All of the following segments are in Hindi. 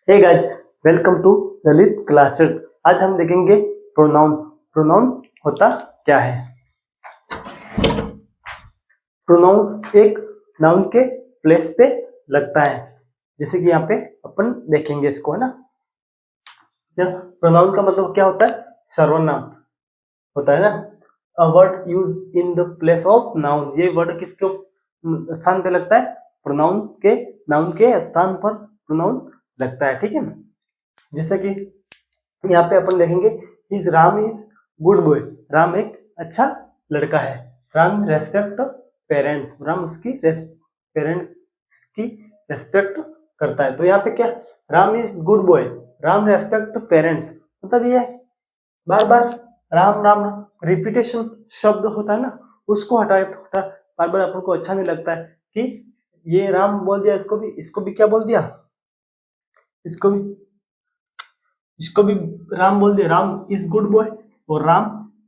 Hey guys, welcome to Lalit classes. आज हम देखेंगे प्रोनाउन। प्रोनाउन होता क्या है। प्रोनाउन एक नाउन के प्लेस पे लगता है, जैसे कि यहाँ पे अपन देखेंगे इसको, है ना। प्रोनाउन का मतलब क्या होता है? सर्वनाम होता है ना। A word use in the place of noun. ये वर्ड किसके स्थान पे लगता है? प्रोनाउन के, नाउन के स्थान पर प्रोनाउन लगता है, ठीक है ना। जैसे कि यहाँ पे अपन देखेंगे, is Ram is good boy. Ram एक अच्छा लड़का है। Ram respect parents. राम उसकी पेरेंट्स की रेस्पेक्ट करता है। तो यहाँ पे क्या, Ram is good boy, Ram respect parents, मतलब ये बार बार राम राम रिपीटेशन शब्द होता है ना, उसको हटा बार बार अपन को अच्छा नहीं लगता है कि ये राम बोल दिया, इसको भी क्या बोल दिया, इसको भी राम बोल दिया। राम इज गुड बॉय और राम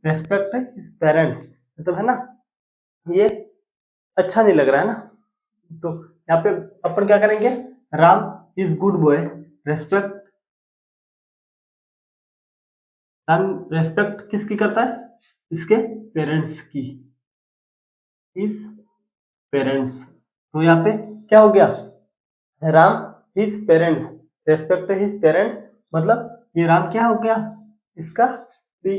रेस्पेक्ट हिज पेरेंट्स, मतलब है ना, ये अच्छा नहीं लग रहा है ना। तो यहाँ पे अपन क्या करेंगे, Ram is good boy, respect किसकी करता है? इसके पेरेंट्स की, हिज पेरेंट्स। तो यहाँ पे क्या हो गया, Ram his parents respect his parent, मतलब ये राम क्या हो गया, इसका भी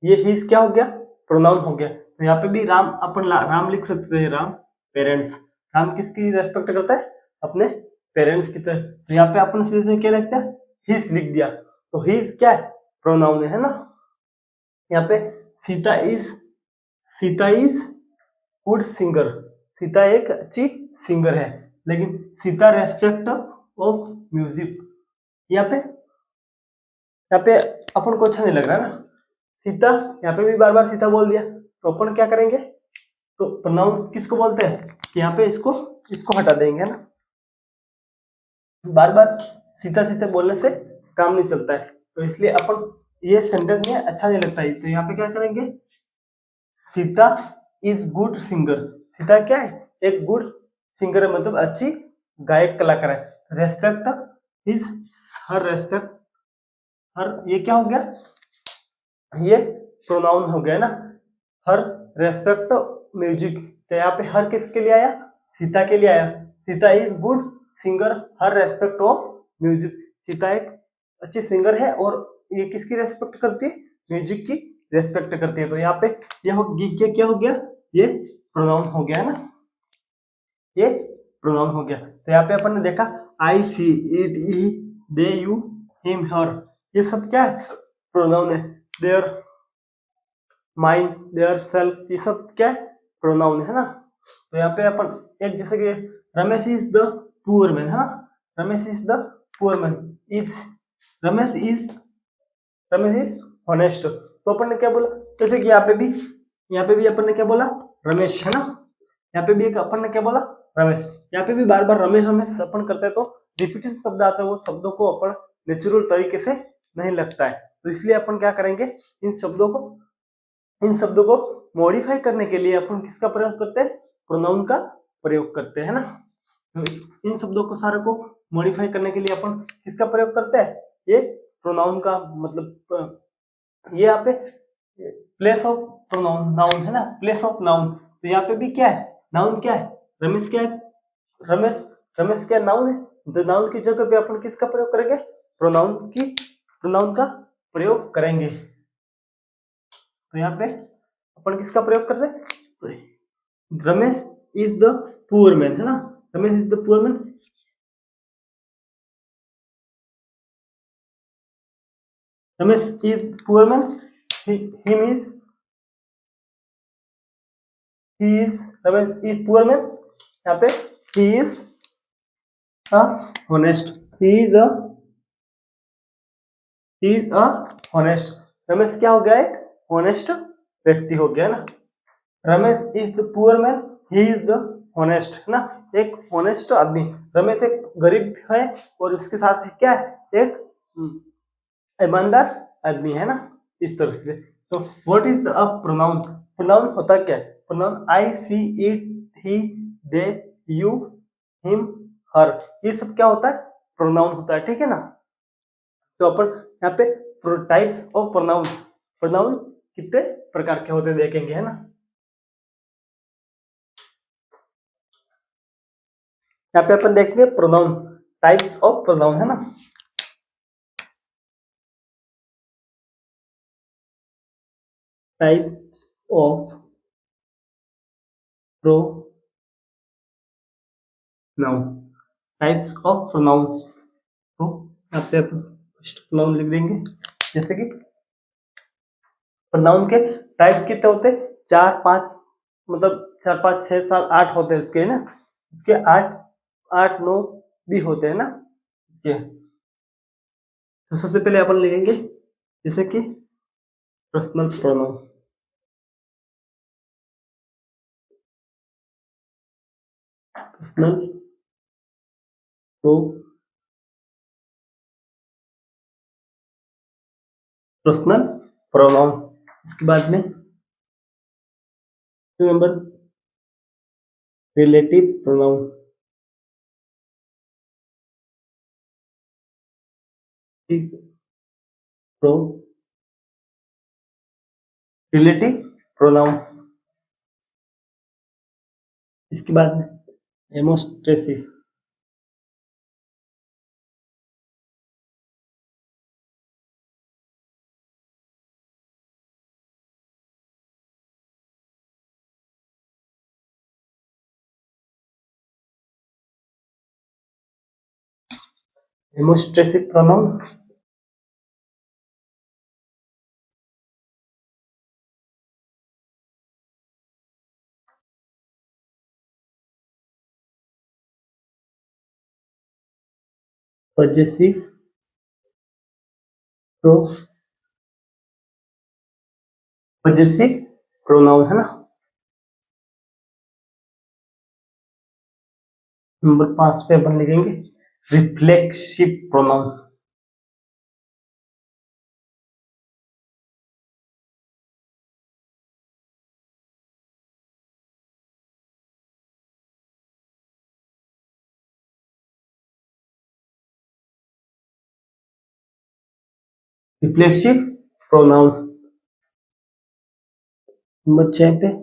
ये हिज क्या हो गया, प्रोनाउन हो गया। तो यहाँ पे भी राम अपन राम लिख सकते हैं, राम पेरेंट्स। राम किसकी रेस्पेक्ट करता है? अपने पेरेंट्स की तरह। तो यहाँ पे अपन सीधे क्या लिखते हैं, हिज लिख दिया। तो हिज क्या है, प्रोनाउन है ना। यहाँ पे Sita is good singer. Sita एक अच्छी सिंगर है, लेकिन सीता रेस्पेक्ट ऑफ म्यूजिक। यहाँ पे अपन को अच्छा नहीं लग रहा है ना। सीता, यहाँ पे भी बार बार सीता बोल दिया, तो अपन क्या करेंगे, तो प्रोनाउन किसको बोलते हैं कि यहाँ पे इसको हटा देंगे, है ना। बार बार सीता सीता बोलने से काम नहीं चलता है, तो इसलिए अपन ये सेंटेंस में अच्छा नहीं लगता है। तो यहाँ पे क्या करेंगे, Sita is good singer. Sita क्या है, एक गुड सिंगर है, मतलब अच्छी गायक कलाकार है। रेस्पेक्ट इज हर रेस्पेक्ट, हर ये क्या हो गया, ये प्रोनाउन हो गया ना। हर रेस्पेक्ट म्यूजिक, तो यहाँ पे हर किसके लिए आया, सीता के लिए आया। Sita is good singer her respect of music. Sita एक अच्छी सिंगर है और ये किसकी रेस्पेक्ट करती है, म्यूजिक की रेस्पेक्ट करती है। तो यहाँ पे क्या हो गया, ये प्रोनाउन हो गया ना, ये प्रोनाउन हो गया। तो यहाँ पे अपन ने देखा, I she it he they you him her, ये सब क्या है, प्रोनाउन है। देयर माइंड देयर सेल्फ, ये सब क्या है, प्रोनाउन है ना। तो यहाँ पे अपन एक, जैसे कि Ramesh is the poor man, है ना। Ramesh is the poor man, is Ramesh is honest. तो अपन ने क्या बोला, जैसे कि यहाँ पे भी अपन ने क्या बोला, रमेश, है ना। यहाँ पे भी एक अपन ने क्या बोला, रमेश। यहाँ पे भी बार बार रमेश रमेश अपन करते हैं, तो रिपीटेड शब्द आता है, वो शब्दों को अपन नेचुरल तरीके से नहीं लगता है। तो इसलिए अपन क्या करेंगे, इन शब्दों को मॉडिफाई करने के लिए अपन किसका प्रयोग करते हैं, प्रोनाउन का प्रयोग करते हैं ना। तो इन शब्दों को सारे को मॉडिफाई करने के लिए अपन किसका प्रयोग करते हैं, ये प्रोनाउन का, मतलब ये यहाँ पे प्लेस ऑफ प्रोनाउन, नाउन है ना, प्लेस ऑफ नाउन। तो यहाँ पे भी क्या है, नाउन क्या है, रमेश क्या है, रमेश क्या नाउन है। तो नाउन की जगह पे अपन किसका प्रयोग करेंगे, प्रोनाउन का प्रयोग करेंगे। तो यहाँ पे अपन किसका प्रयोग करते हैं, Ramesh is the poor man, है ना। Ramesh is the poor man, Ramesh is poor man, Ramesh is poor man. यहाँ पे he is a honest, he is a honest. Ramesh क्या हो गया, एक ऑनेस्ट व्यक्ति हो गया ना। Ramesh is the poor man, he is the honest, है ना, एक ऑनेस्ट आदमी। रमेश एक गरीब है और इसके साथ क्या है, एक ईमानदार आदमी, है ना, इस तरह से। तो what is the pronoun, pronoun होता क्या है, pronoun I she it he they you him her, ये सब क्या होता है, प्रोनाउन होता है, ठीक है ना। तो अपन यहाँ पे टाइप्स ऑफ प्रोनाउन, प्रोनाउन कितने प्रकार के होते देखेंगे, है ना। यहाँ पे अपन देखेंगे प्रोनाउन, टाइप्स ऑफ प्रोनाउन, है ना। Type of pronoun, types of pronouns. तो यहाँ पे अपन फर्स्ट प्रोनाउन लिख देंगे, जैसे कि प्रोनाउन के टाइप कितने होते हैं, 4-5, मतलब 4-5-6-7-8 होते हैं उसके, है ना। उसके 8-9 भी होते हैं ना इसके। तो सबसे पहले अपन लिखेंगे जैसे कि personal pronoun, personal personal pronoun. इसके बाद में number relative pronoun, pro relative pronoun. इसके बाद में demonstrative, demonstrative pronoun. Possessive pro possessive pronoun, है ना। नंबर 5 पे अपन लिखेंगे reflexive pronoun, reflexive pronoun. Number 6 पे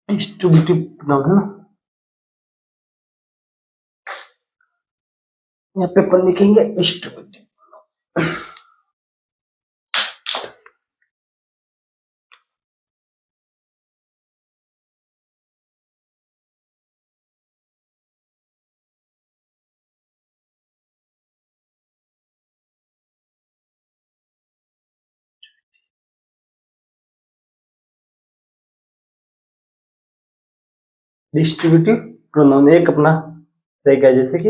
डिस्ट्रीब्यूटिव प्रोनाउन, है ना। यहाँ पे अपन लिखेंगे डिस्ट्रीब्यूटिव, डिस्ट्रीब्यूटिव प्रोनाउन एक अपना रहेगा, जैसे कि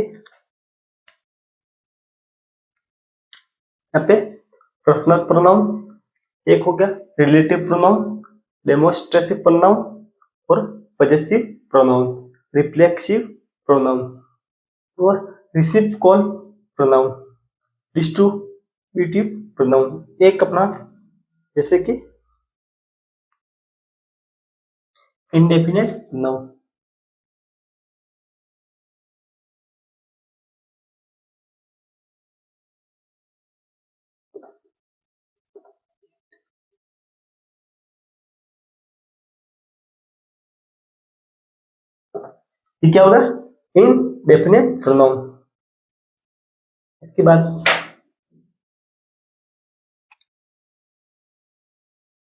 यहाँ पे पर्सनल प्रोनाउन एक हो गया, रिलेटिव प्रोनाउन, डेमोस्ट्रेसिव प्रोनाउन और पजेसिव प्रोनाउन, रिफ्लेक्सिव प्रोनाउन और receive call pronoun, distributive pronoun एक अपना, जैसे कि इंडेफिनेट प्रोनाउन। ये क्या होगा, इनडेफिनेट प्रोनाउन। इसके बाद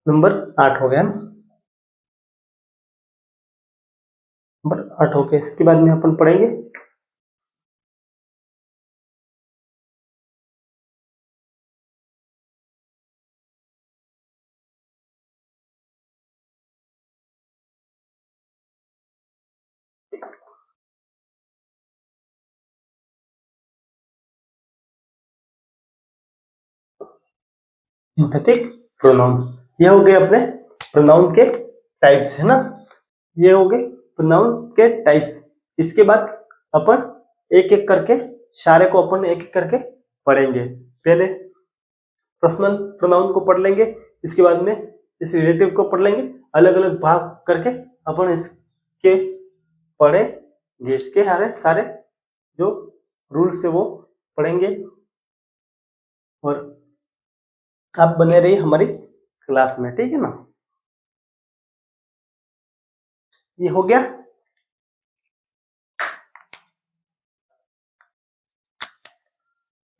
नंबर 8 हो गया ना, नंबर 8 हो गया। इसके बाद में अपन पढ़ेंगे एम्फेटिक प्रोनाउन। ये हो गए अपने प्रोनाउन के टाइप्स, है ना। ये हो गए प्रोनाउन के टाइप्स। इसके बाद अपन एक एक करके सारे को अपन एक एक करके पढ़ेंगे। पहले पर्सनल प्रोनाउन को पढ़ लेंगे, इसके बाद में इस रिलेटिव को पढ़ लेंगे, अलग अलग भाग करके अपन इसके पढ़ेंगे। इसके सारे जो रूल्स है वो पढ़ेंगे। और आप बने रहिए हमारी क्लास में, ठीक है ना। ये हो गया।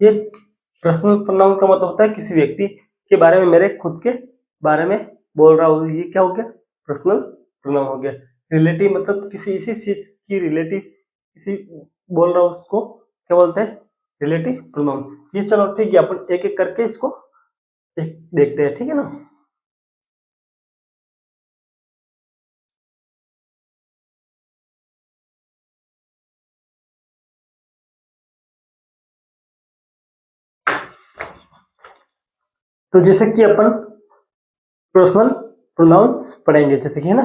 ये पर्सनल प्रोनाउन का मतलब होता है किसी व्यक्ति के बारे में, मेरे खुद के बारे में बोल रहा हूँ, ये क्या हो गया, पर्सनल प्रोनाउन हो गया। रिलेटिव मतलब किसी इसी चीज की रिलेटिव किसी बोल रहा हूँ, उसको क्या बोलते हैं, रिलेटिव प्रोनाउन। ये चलो ठीक है, अपन एक एक करके इसको देखते हैं, ठीक है ना। तो जैसे कि अपन पर्सनल प्रोनाउंस पढ़ेंगे, जैसे कि, है ना।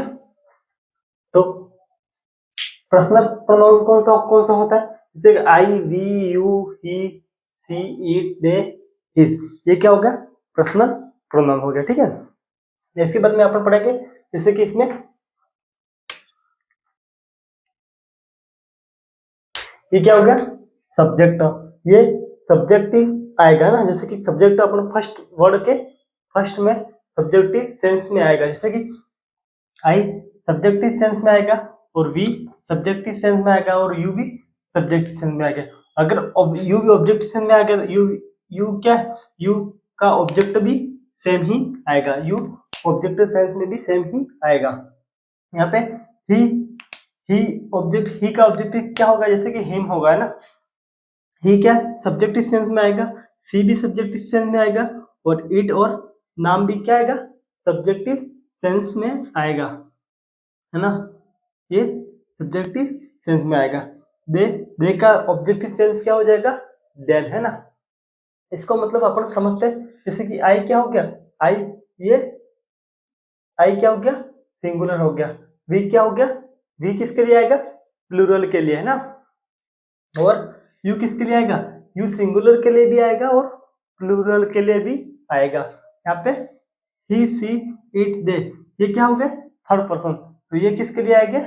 तो पर्सनल प्रोनाउन कौन सा होता है, जैसे I, we, you, he, she, it, they, his, ये क्या हो गया, पर्सनल प्रोनाउन हो गया, ठीक है। इसके बाद में अपन पढ़ेंगे, जैसे कि इसमें ये क्या हो गया, सब्जेक्ट। ये सब्जेक्टिव आएगा ना, जैसे कि सब्जेक्ट अपन फर्स्ट वर्ड के फर्स्ट में सब्जेक्टिव सेंस में आएगा, जैसे कि आई सब्जेक्टिव सेंस में आएगा, और वी सब्जेक्टिव सेंस में आएगा, और यू भी सब्जेक्टिव सेंस में आएगा। अगर यू भी ऑब्जेक्टिव सेंस में आ गया तो यू क्या, यू का ऑब्जेक्ट भी सेम ही आएगा, यू ऑब्जेक्टिव सेंस में भी सेम ही आएगा। यहाँ पे ही ऑब्जेक्ट, ही का ऑब्जेक्टिव क्या होगा, जैसे कि हिम होगा, है ना। ही क्या सब्जेक्टिव सेंस में आएगा, सी भी सब्जेक्टिव सेंस में आएगा, और इट और नाम भी क्या आएगा, सब्जेक्टिव सेंस में आएगा, है ना। ये सब्जेक्टिव सेंस में आएगा। दे का ऑब्जेक्टिव सेंस क्या हो जाएगा, देन, है ना। इसको मतलब अपन समझते हैं, जैसे कि आई क्या हो गया, आई, ये आई क्या हो गया, सिंगुलर हो गया। वी क्या हो गया, वी किसके लिए आएगा, प्लूरल के लिए, है ना। और यू किसके लिए आएगा, यू सिंगुलर के लिए भी आएगा और प्लूरल के लिए भी आएगा। यहाँ पे ही, सी, इट, दे, ये क्या हो गए, थर्ड पर्सन, तो ये किसके लिए आएंगे,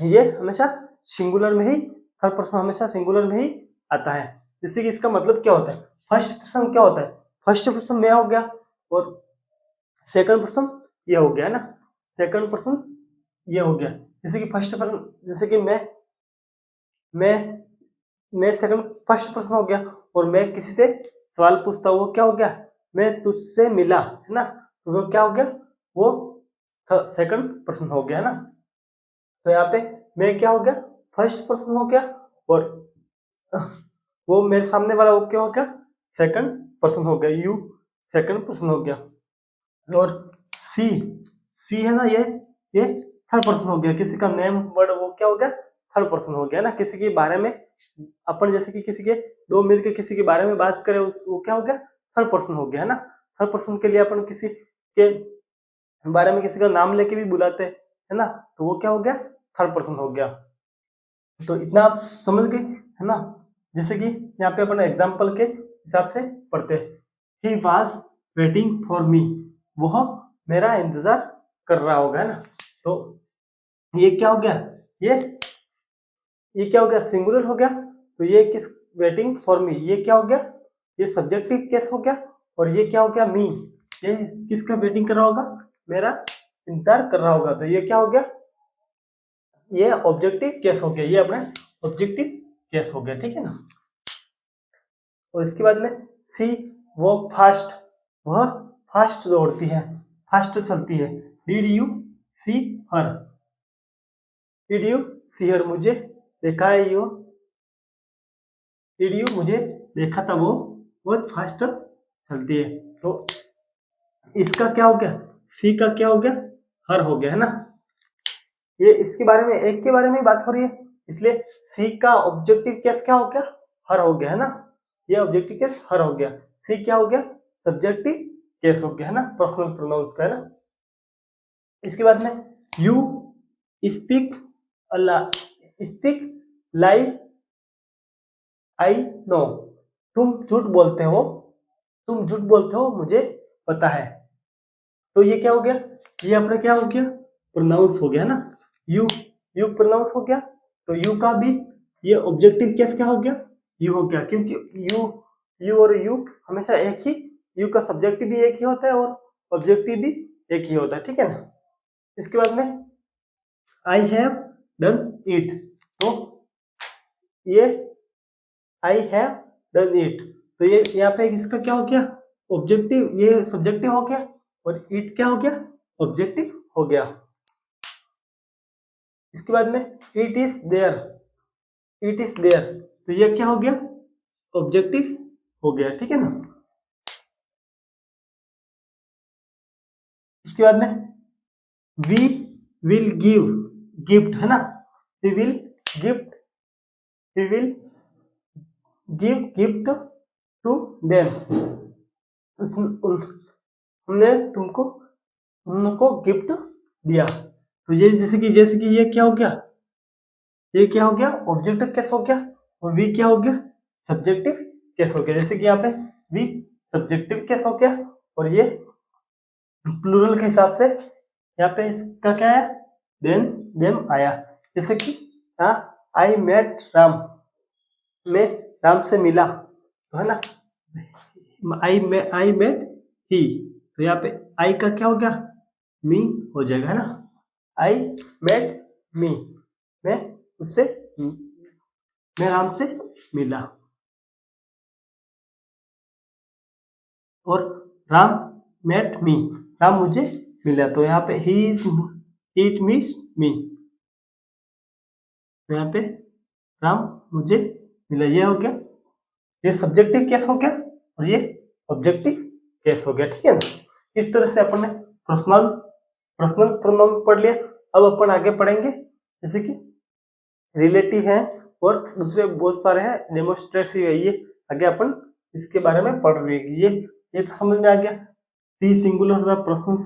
ये हमेशा सिंगुलर में ही, थर्ड पर्सन हमेशा सिंगुलर में ही आता है। जिससे कि इसका मतलब क्या होता है, फर्स्ट पर्सन क्या होता है, फर्स्ट पर्सन मैं हो गया, और सेकंड पर्सन ये हो गया, है ना। सेकंड पर्सन ये हो गया, जैसे कि फर्स्ट पर्सन, जैसे कि मैं सेकंड फर्स्ट पर्सन हो गया, और मैं किसी से सवाल पूछता हूँ, वो क्या हो गया, मैं तुझसे मिला, है ना, तो वो क्या हो गया, वो सेकंड पर्सन हो गया, है ना। तो यहाँ पे मैं क्या हो गया, फर्स्ट पर्सन हो गया, और वो मेरे सामने वाला वो क्या हो गया, सेकंड पर्सन हो गया, यू सेकंड पर्सन हो गया। और सी, सी है ना, ये थर्ड पर्सन हो गया, किसी का नेम वर्ड वो क्या हो गया, थर्ड पर्सन हो गया ना। किसी के बारे में अपन, जैसे कि किसी के दो मिलकर किसी के बारे में बात करें, वो क्या हो गया, थर्ड पर्सन हो गया, है ना। थर्ड पर्सन के लिए अपन किसी के बारे में किसी का नाम लेके भी बुलाते हैं, है ना, तो वो क्या हो गया, थर्ड पर्सन हो गया। तो इतना आप समझ गए, है ना। जैसे कि यहाँ पे अपन एग्जाम्पल के हिसाब से पढ़ते हैं, he was waiting for me, वह मेरा इंतजार कर रहा होगा, है ना। तो ये क्या हो गया, ये क्या हो गया, सिंगुलर हो गया, तो ये किस, वेटिंग फॉर मी, ये क्या हो गया, ये सब्जेक्टिव केस हो गया, और ये क्या हो गया, मी, ये किसका वेटिंग कर रहा होगा, मेरा इंतजार कर रहा होगा, तो ये क्या हो गया, ये ऑब्जेक्टिव केस हो गया, ये अपने ऑब्जेक्टिव केस हो गया, ठीक है ना। और इसके बाद में सी, वो फास्ट, वह फास्ट दौड़ती है, फास्ट चलती है। Did you see her, did you see her, मुझे देखा है, यो डिड यू, मुझे देखा था, वो बहुत फास्ट चलती है। तो इसका क्या हो गया, सी का क्या हो गया, हर हो गया, है ना। ये इसके बारे में, एक के बारे में बात हो रही है, इसलिए सी का ऑब्जेक्टिव केस क्या हो गया, हर हो गया, है ना। ये ऑब्जेक्टिव केस हर हो गया। सी क्या हो गया, सब्जेक्टिव केस हो गया है ना, पर्सनल प्रोनाउंस का है ना। इसके बाद में you speak speak lie I know, तुम झूठ बोलते हो, तुम झूठ बोलते हो मुझे पता है। तो ये क्या हो गया, ये अपना क्या हो गया, प्रोनाउंस हो गया ना, यू यू प्रोनाउंस हो गया। तो यू का भी ये ऑब्जेक्टिव केस क्या हो गया, यू हो गया, क्योंकि यू और यू हमेशा एक ही, यू का सब्जेक्टिव भी एक ही होता है और ऑब्जेक्टिव भी एक ही होता है, ठीक है ना। इसके बाद में आई हैव डन इट, तो ये आई हैव डन इट, तो ये यहाँ पे इसका क्या हो गया, ऑब्जेक्टिव, ये सब्जेक्टिव हो गया और इट क्या हो गया, ऑब्जेक्टिव हो गया। इसके बाद में it is there, it is there, तो ये क्या हो गया, ऑब्जेक्टिव हो गया, ठीक है ना। इसके बाद में वी विल गिव गिफ्ट है ना, we will gift, we will give gift to them, हमने तुमको उनको गिफ्ट दिया। तो ये जैसे कि ये क्या हो गया, ये क्या हो गया, ऑब्जेक्टिव केस हो गया, और वी क्या हो गया, सब्जेक्टिव केस हो गया। जैसे कि यहाँ पे वी सब्जेक्टिव केस हो गया, और ये प्लूरल के हिसाब से यहाँ पे इसका क्या है, देन देम आया। जैसे कि आई मेट राम, मैं राम से मिला, तो है ना, आई मेट ही, तो यहाँ पे आई का क्या हो गया, मी हो जाएगा, है ना, आई मेट मी, मैं उससे, मैं राम से मिला, और राम मेट मी, राम मुझे मिला, तो यहाँ पे ही इज इट मीन्स मी, तो यहाँ पे राम मुझे मिला, ये हो गया, ये सब्जेक्टिव केस हो गया और ये ऑब्जेक्टिव केस हो गया, ठीक है ना। इस तरह से अपन ने पर्सनल पर्सनल प्रोनाउन पढ़ लिया। अब अपन आगे पढ़ेंगे, जैसे कि रिलेटिव है और दूसरे बहुत सारे हैं, डेमोस्ट्रेटिव है, ये आगे अपन इसके बारे में पढ़ रहे हैं। ये तो समझ में आ गया। सी सिंगुलर होता है, पर्सन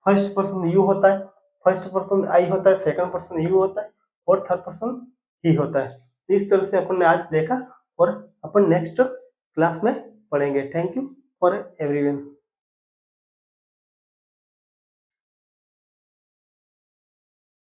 फर्स्ट पर्सन यू होता है, फर्स्ट पर्सन आई होता है, सेकंड पर्सन यू होता है, और थर्ड पर्सन ही होता है। इस तरह से अपन ने आज देखा, और अपन नेक्स्ट क्लास में पढ़ेंगे। Thank you for everyone.